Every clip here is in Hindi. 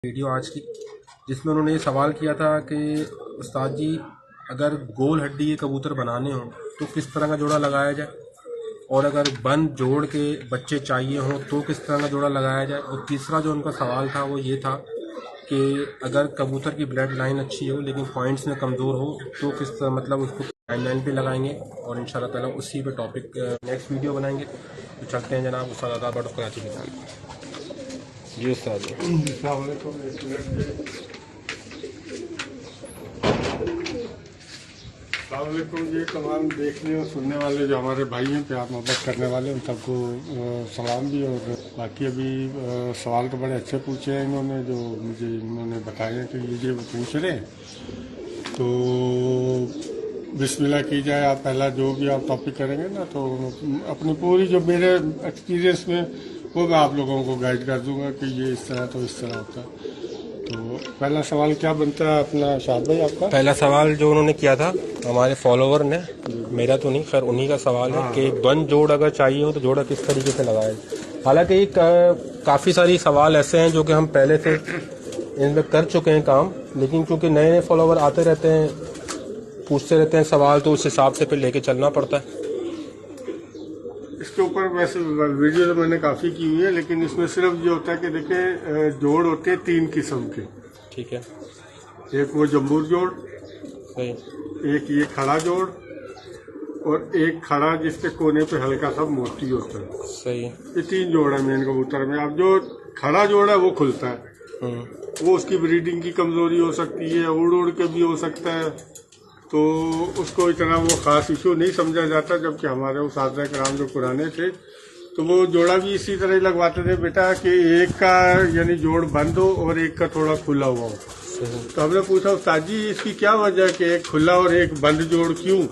वीडियो आज की, जिसमें उन्होंने ये सवाल किया था कि उस्ताद जी, अगर गोल हड्डी के कबूतर बनाने हों तो किस तरह का जोड़ा लगाया जाए, और अगर बंद जोड़ के बच्चे चाहिए हों तो किस तरह का जोड़ा लगाया जाए। और तीसरा जो उनका सवाल था वो ये था कि अगर कबूतर की ब्लड लाइन अच्छी हो लेकिन पॉइंट्स में कमज़ोर हो तो किस तरह, मतलब उसको टाइमलाइन पे लगाएंगे। और इंशाल्लाह ताला उसी पे टॉपिक नेक्स्ट वीडियो बनाएंगे। तो चलते हैं जनाब उस्ताद आदाब बट कराची की तरफ। जी उस्ताद जी। अस्सलामुअलैकुम जी। तमाम देखने और सुनने वाले जो हमारे भाई हैं, प्यार मोहब्बत करने वाले, उन सबको सलाम भी। और बाकी अभी सवाल तो बड़े अच्छे पूछे हैं इन्होंने, जो मुझे इन्होंने बताए हैं कि ये वो पूछ रहे हैं। तो बिस्मिल्लाह की जाए। आप पहला जो भी आप टॉपिक करेंगे ना, तो अपनी पूरी जो मेरे एक्सपीरियंस में वो मैं आप लोगों को गाइड कर दूंगा कि ये इस तरह तो इस तरह होता है। तो पहला सवाल क्या बनता है अपना शाद भाई आपका? पहला सवाल जो उन्होंने किया था हमारे फॉलोवर ने, मेरा तो नहीं, खैर उन्हीं का सवाल है कि बंद जोड़ अगर चाहिए हो तो जोड़ा किस तरीके से लगाए। हालांकि काफ़ी सारी सवाल ऐसे हैं जो कि हम पहले से इनमें कर चुके हैं काम, लेकिन क्योंकि नए नए फॉलोवर आते रहते हैं, पूछते रहते हैं सवाल, तो उस हिसाब से फिर लेके चलना पड़ता है। इसके ऊपर वैसे वीडियो तो मैंने काफ़ी की हुई है, लेकिन इसमें सिर्फ ये होता है कि देखिए जोड़ होते हैं 3 किस्म के। ठीक है। एक वो जम्बूर जोड़, सही। एक ये खड़ा जोड़, और एक खड़ा जिसके कोने पे हल्का सा मोती होता है। सही। ये 3 जोड़ है मेन कबूतर में। अब जो खड़ा जोड़ है वो खुलता है, वो उसकी ब्रीडिंग की कमजोरी हो सकती है, उड़ उड़ के भी हो सकता है, तो उसको इतना वो खास इशू नहीं समझा जाता। जबकि हमारे उस्ताद कराम जो पुराने थे तो वो जोड़ा भी इसी तरह ही लगवाते थे बेटा, कि एक का यानी जोड़ बंद हो और एक का थोड़ा खुला हुआ हो। तो हमने पूछा उस्ताद जी इसकी क्या वजह है कि एक खुला और एक बंद जोड़ क्यों?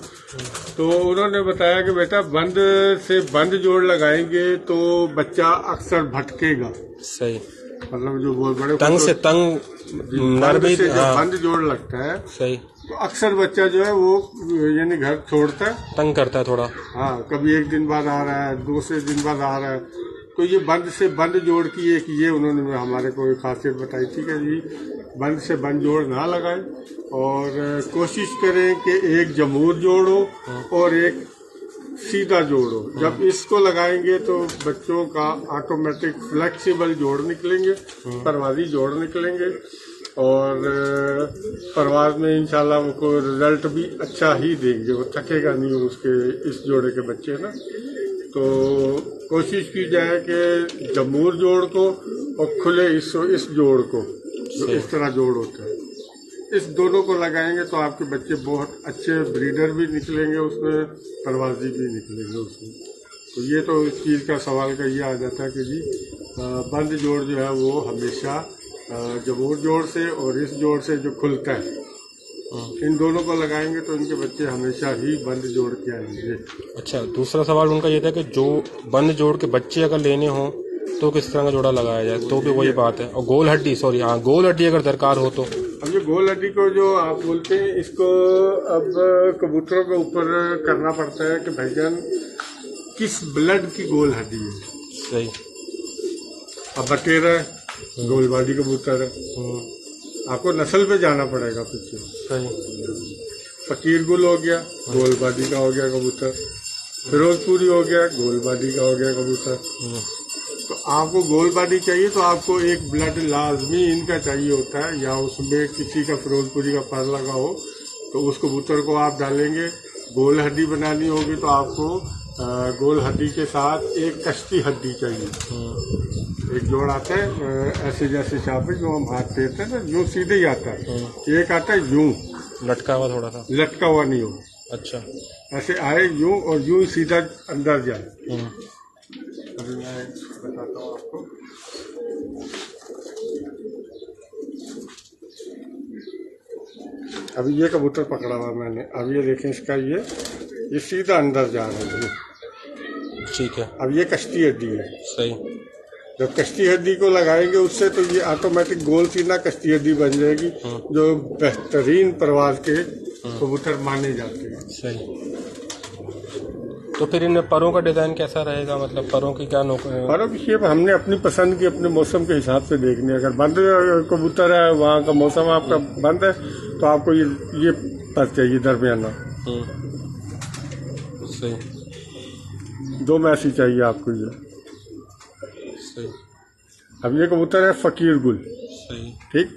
तो उन्होंने बताया कि बेटा बंद से बंद जोड़ लगाएंगे तो बच्चा अक्सर भटकेगा। सही। मतलब जो बहुत बड़े तंग से तंग बंद से जो बंद जोड़ लगता है, सही, तो अक्सर बच्चा जो है वो यानी घर छोड़ता है, तंग करता है थोड़ा। हाँ, कभी एक दिन बाद आ रहा है, दूसरे दिन बाद आ रहा है। तो ये बंद से बंद जोड़ की एक ये उन्होंने हमारे को एक खासियत बताई थी कि जी बंद से बंद जोड़ ना लगाएं, और कोशिश करें कि एक जमूर जोड़ हो और एक सीधा जोड़ हो। जब इसको लगाएंगे तो बच्चों का ऑटोमेटिक फ्लेक्सिबल जोड़ निकलेंगे, परवाजी जोड़ निकलेंगे, और परवाज में इंशाल्लाह उनको रिजल्ट भी अच्छा ही देंगे। वो थकेगा नहीं उसके इस जोड़े के बच्चे ना। तो कोशिश की जाए कि जमूर जोड़ को और खुले इस जोड़ को, जो इस तरह जोड़ होता है, इस दोनों को लगाएंगे तो आपके बच्चे बहुत अच्छे ब्रीडर भी निकलेंगे, उसमें परवाजी भी निकलेंगे उसमें। तो ये तो इस चीज़ का सवाल का ये आ जाता है कि जी बंद जोड़ जो है वो हमेशा जमूर जोड़ से और इस जोड़ से जो खुलता है, इन दोनों को लगाएंगे तो इनके बच्चे हमेशा ही बंद जोड़ के आएंगे। अच्छा, दूसरा सवाल उनका ये था कि जो बंद जोड़ के बच्चे अगर लेने हों तो किस तरह का जोड़ा लगाया जाए, तो भी वही बात है। और गोल हड्डी, सॉरी हाँ, गोल हड्डी अगर दरकार हो तो। अब ये गोल हड्डी को जो आप बोलते हैं, इसको अब कबूतरों के ऊपर करना पड़ता है कि भाईजान किस ब्लड की गोल हड्डी है। सही। अब बटेरा गोल बाडी कबूतर है, आपको नस्ल पे जाना पड़ेगा पीछे। सही। फकीर गुल हो गया, गोल बाडी का हो गया कबूतर। फिरोजपुरी हो गया, गोल बाडी का हो गया कबूतर। तो आपको गोल बाडी चाहिए तो आपको एक ब्लड लाजमी इनका चाहिए होता है, या उसमें किसी का फिरोजपुरी का पर लगा हो तो उस कबूतर को आप डालेंगे। गोल हड्डी बनानी होगी तो आपको गोल हड्डी के साथ एक कश्ती हड्डी चाहिए। एक जोड़ आता है ऐसे जैसे चापे जो हम हाथ देते हैं ना, यूं सीधे ही आता है। एक आता है यूं लटका हुआ, थोड़ा सा लटका हुआ नहीं हो। अच्छा। ऐसे आए यूं और यूं सीधा अंदर जाए। अभी मैं बताता हूँ आपको। अभी ये कबूतर पकड़ा हुआ मैंने, अब ये देखें इसका ये सीधा अंदर जा रहा है। ठीक है। अब ये कश्ती हड्डी है। सही। जब कश्ती हड्डी को लगाएंगे उससे तो ये ऑटोमेटिक गोल सीधा कश्ती हड्डी बन जाएगी, जो बेहतरीन परवाज के कबूतर माने जाते हैं। सही। तो फिर इन परों का डिजाइन कैसा रहेगा, मतलब परों की क्या पर अब शेप हमने अपनी पसंद की अपने मौसम के हिसाब से देखनी है। अगर बंद कबूतर है, वहाँ का मौसम आपका बंद है, तो आपको ये पर चाहिए दरमियाना। सही। 2 में ऐसी चाहिए आपको ये। सही। अब ये कबूतर है फकीर गुल। सही। ठीक।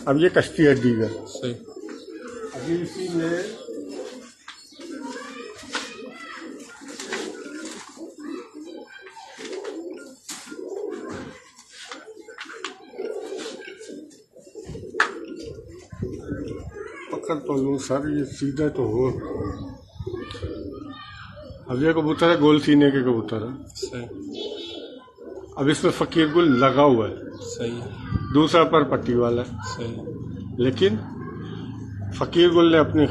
अब ये कश्ती हड्डी का। सही। अभी इसी में पकड़ तो लूँ सर, ये सीधा तो हो। अब ये कबूतर है गोल सीने के कबूतर है। सही। अब इसमें फकीर गुल लगा हुआ है। सही। दूसरा पर पट्टी वाला है। सही। लेकिन फकीर गुल ने अपनी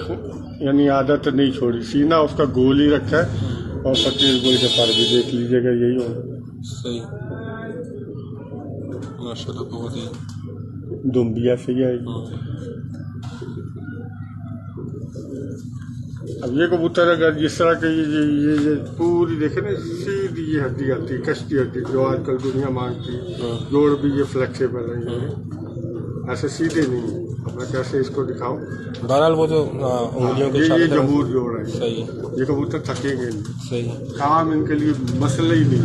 यानी आदत नहीं छोड़ी, सीना उसका गोल ही रखा है, और फकीर गुल के पर भी देख लीजिएगा यही हो। सही। माशाल्लाह बहुत ही दुम्बिया से है। अब ये कबूतर अगर जिस तरह के ये पूरी देखे ना, सीधी ये हड्डी आती है, कश्ती हड्डी जो आजकल दुनिया मांगती है, जोड़ भी ये फ्लेक्सिबल है, ऐसे सीधे नहीं है। अब मैं कैसे इसको दिखाऊं? बहरहाल वो जो उंगलियों के ये जमूर जोड़ है। सही। ये कबूतर थकेंगे नहीं। सही। काम इनके लिए मसला ही नहीं।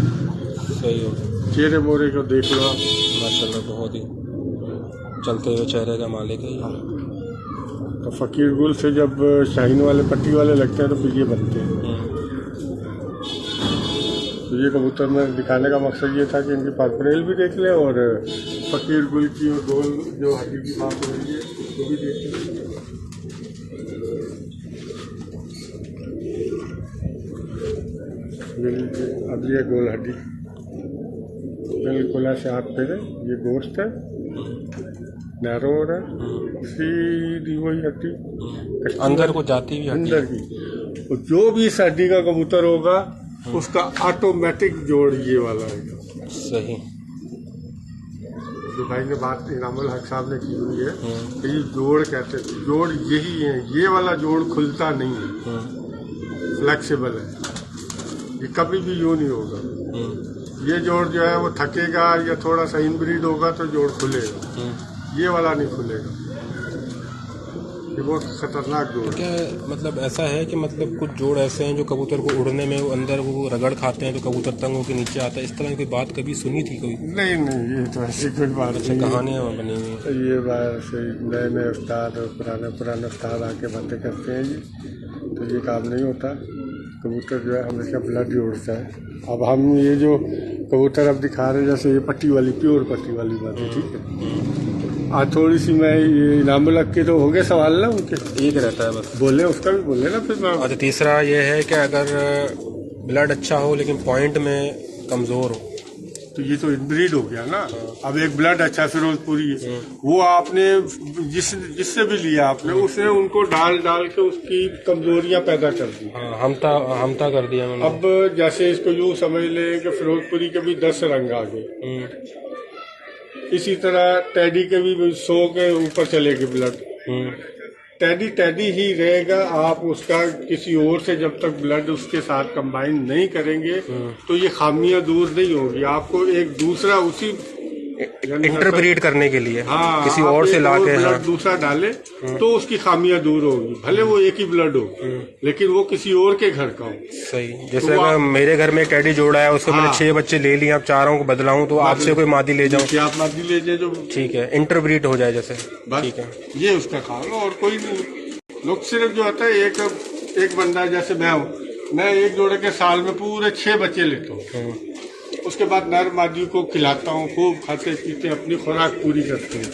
सही हो। चेहरे मोरे को देख लो, माशाल्लाह बहुत ही चलते हुए चेहरे का मालिक है। तो फकीर गुल से जब शाहीन वाले पट्टी वाले लगते हैं तो फिर ये बनते हैं। तो ये कबूतर में दिखाने का मकसद ये था कि इनकी पार्परेल भी देख लें और फकीर गुल की और गोल जो हड्डी की बात हो रही है वो भी देख लें। अब ये गोल हड्डी बिल्कुल ऐसे हाथ फेरे, ये गोश्त है, नैरो हो रहा है, सीधी वही हड्डी अंदर को जाती हुई अंदर की। तो जो भी इस हड्डी का कबूतर होगा उसका ऑटोमेटिक जोड़ ये वाला है। सही। जो भाई ने बात इनामुल हक साहब ने की हुई है कि ये जोड़ कहते हैं, जोड़ यही है, ये वाला जोड़ खुलता नहीं है, फ्लेक्सिबल है, ये कभी भी यूं नहीं होगा। ये जोड़ जो है वो थकेगा या थोड़ा सा इनब्रीड होगा तो जोड़ खुलेगा, ये वाला नहीं खुलेगा। ये बहुत खतरनाक जोड़ है। क्या मतलब ऐसा है कि मतलब कुछ जोड़ ऐसे हैं जो कबूतर को उड़ने में वो अंदर वो रगड़ खाते हैं तो कबूतर तंग होकर नीचे आता है, इस तरह की कोई बात कभी सुनी थी कोई? नहीं, ये तो ऐसी कोई बात नहीं, कहानियाँ बनी हुई हैं। ये बात से नए उस्ताद और पुराने उस्ताद आके बातें करते हैं जी, तो ये काम नहीं होता। कबूतर जो है हमेशा ब्लड जोड़ता है। अब हम ये जो कबूतर अब दिखा रहे हैं जैसे ये पट्टी वाली, प्योर पट्टी वाली बात है, ठीक है। आज थोड़ी सी मैं ये इनामुल हक के तो हो गए सवाल ना उनके, एक रहता है बस बोले उसका भी बोले ना फिर। अच्छा, तीसरा ये है कि अगर ब्लड अच्छा हो लेकिन पॉइंट में कमजोर हो तो ये तो इनब्रीड हो गया ना। अब एक ब्लड अच्छा फिरोजपुरी है, वो आपने जिससे भी लिया आपने, उसने उनको डाल के उसकी कमजोरियां पैदा कर दी। हमता कर दिया मैंने। अब जैसे इसको यूं समझ लें कि फिरोजपुरी के भी 10 रंग आ गए, इसी तरह टैडी के भी 100 के ऊपर चलेगी ब्लड। टैडी ही रहेगा, आप उसका किसी और से जब तक ब्लड उसके साथ कंबाइन नहीं करेंगे तो ये खामियां दूर नहीं होगी। आपको एक दूसरा उसी इंटरब्रीड करने के लिए किसी और से लाके ब्लड दूसरा डाले तो उसकी खामियां दूर होगी, भले वो एक ही ब्लड हो लेकिन वो किसी और के घर का हो। सही। जैसे अगर मेरे घर में एक टैडी जोड़ा है, उसको मैंने 6 बच्चे ले लिए, अब चारों को बदलाऊं तो आपसे कोई मादी ले जाऊं? आप मादी ले जाए जो ठीक है, इंटरब्रीड हो जाए जैसे, ठीक है, ये उसका काम है और कोई नहीं। लोग सिर्फ जो होता है एक बंदा, जैसे मैं एक जोड़े के साल में पूरे 6 बच्चे लेता हूँ, उसके बाद नर मादी को खिलाता हूँ, खूब खाते पीते अपनी खुराक पूरी करते हैं।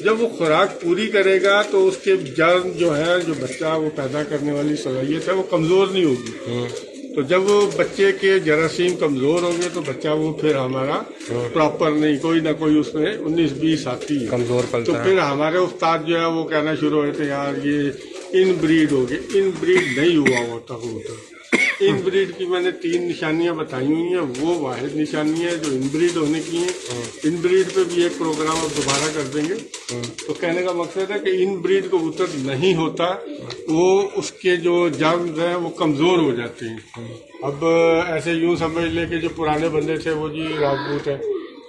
जब वो खुराक पूरी करेगा तो उसके जर्म जो है, जो बच्चा वो पैदा करने वाली सलाहियत है, वो कमजोर नहीं होगी। तो जब वो बच्चे के जरासीम कमजोर होंगे तो बच्चा वो फिर हमारा प्रॉपर नहीं, कोई ना कोई उसमें 19-20 आती है, कमजोर पलता तो फिर हमारे उस्ताद जो है वो कहना शुरू होते यार ये इनब्रीड हो गए। इनब्रीड नहीं हुआ होता कबूतर, इन ब्रीड की मैंने 3 निशानियां बताई हुई हैं, वो वाहिद निशानियां हैं जो इन ब्रीड होने की हैं। इन ब्रीड पे भी एक प्रोग्राम अब दोबारा कर देंगे। तो कहने का मकसद है कि इन ब्रीड कबूतर नहीं होता, वो उसके जो जर्म्स हैं वो कमजोर हो जाते हैं। अब ऐसे यूं समझ ले कि जो पुराने बंदे थे वो जी राजपूत है,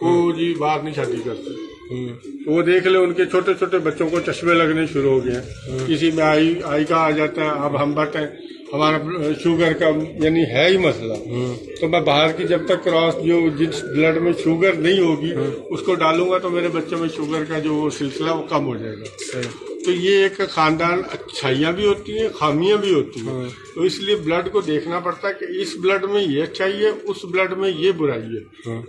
वो जी बाहर नहीं शादी करते, तो वो देख ले उनके छोटे छोटे बच्चों को चश्मे लगने शुरू हो गए हैं। किसी में आई का आ जाता है। अब हम बताएं हमारा शुगर का यानी है ही मसला, तो मैं बाहर की जब तक क्रॉस जो जिस ब्लड में शुगर नहीं होगी उसको डालूंगा तो मेरे बच्चे में शुगर का जो सिलसिला वो कम हो जाएगा। तो ये एक खानदान अच्छाइयाँ भी होती हैं, खामियां भी होती हैं। तो इसलिए ब्लड को देखना पड़ता है कि इस ब्लड में ये अच्छाई है, उस ब्लड में ये बुराई है,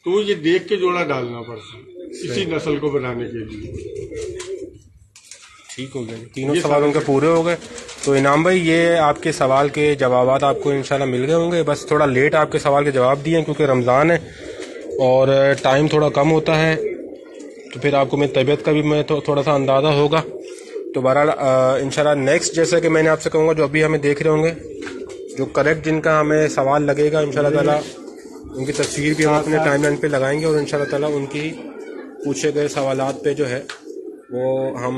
तो ये देख के जोड़ा डालना पड़ता है इसी नस्ल को बनाने के लिए। ठीक हो गया, तीनों सवाल उनके पूरे हो गए। तो इनाम भाई ये आपके सवाल के जवाब आपको इंशाल्लाह मिल गए होंगे। बस थोड़ा लेट आपके सवाल के जवाब दिए क्योंकि रमज़ान है और टाइम थोड़ा कम होता है, तो फिर आपको मेरी तबीयत का भी मैं थोड़ा सा अंदाज़ा होगा। तो बहरहाल इंशाल्लाह नेक्स्ट जैसे कि मैंने आपसे कहूँगा जो अभी हमें देख रहे होंगे जो करेक्ट जिनका हमें सवाल लगेगा इंशाल्लाह ताला उनकी तस्वीर भी हम अपने टाइमलाइन पे लगाएंगे और इंशाल्लाह ताला उनकी पूछे गए सवालात पे जो है वो हम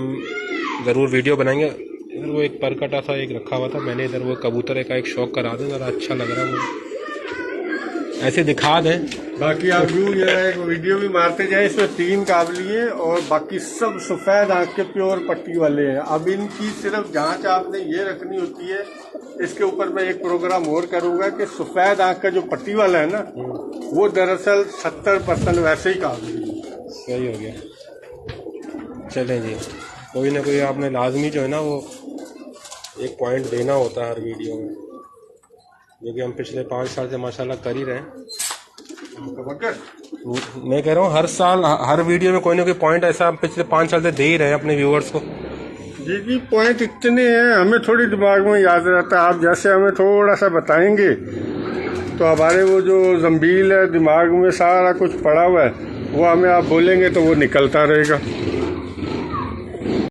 ज़रूर वीडियो बनाएंगे। इधर वो एक परकटा सा एक रखा हुआ था, मैंने इधर वो कबूतर का एक शौक करा दें, ज़रा अच्छा लग रहा है मुझे, ऐसे दिखा दें। बाकी आप यूँ एक वीडियो भी मारते जाए, इसमें 3 काबलिए और बाकी सब सफ़ेद आँख के प्योर पट्टी वाले हैं। अब इनकी सिर्फ जांच आपने ये रखनी होती है, इसके ऊपर मैं एक प्रोग्राम और करूँगा कि सफ़ेद आँख का जो पट्टी वाला है ना वो दरअसल 70% वैसे ही काबली है। सही हो गया। चलें जी, कोई ना कोई आपने लाजमी जो है ना वो एक पॉइंट देना होता है हर वीडियो में, जो कि हम पिछले 5 साल से माशाल्लाह कर ही रहे हैं। मैं कह रहा हूँ हर साल हर वीडियो में कोई ना कोई पॉइंट ऐसा हम पिछले 5 साल से दे ही रहे हैं अपने व्यूअर्स को। जी पॉइंट इतने हैं हमें थोड़ी दिमाग में याद रहता है। आप जैसे हमें थोड़ा सा बताएंगे तो हमारे वो जो जंबील है दिमाग में सारा कुछ पड़ा हुआ है वो हमें आप बोलेंगे तो वो निकलता रहेगा।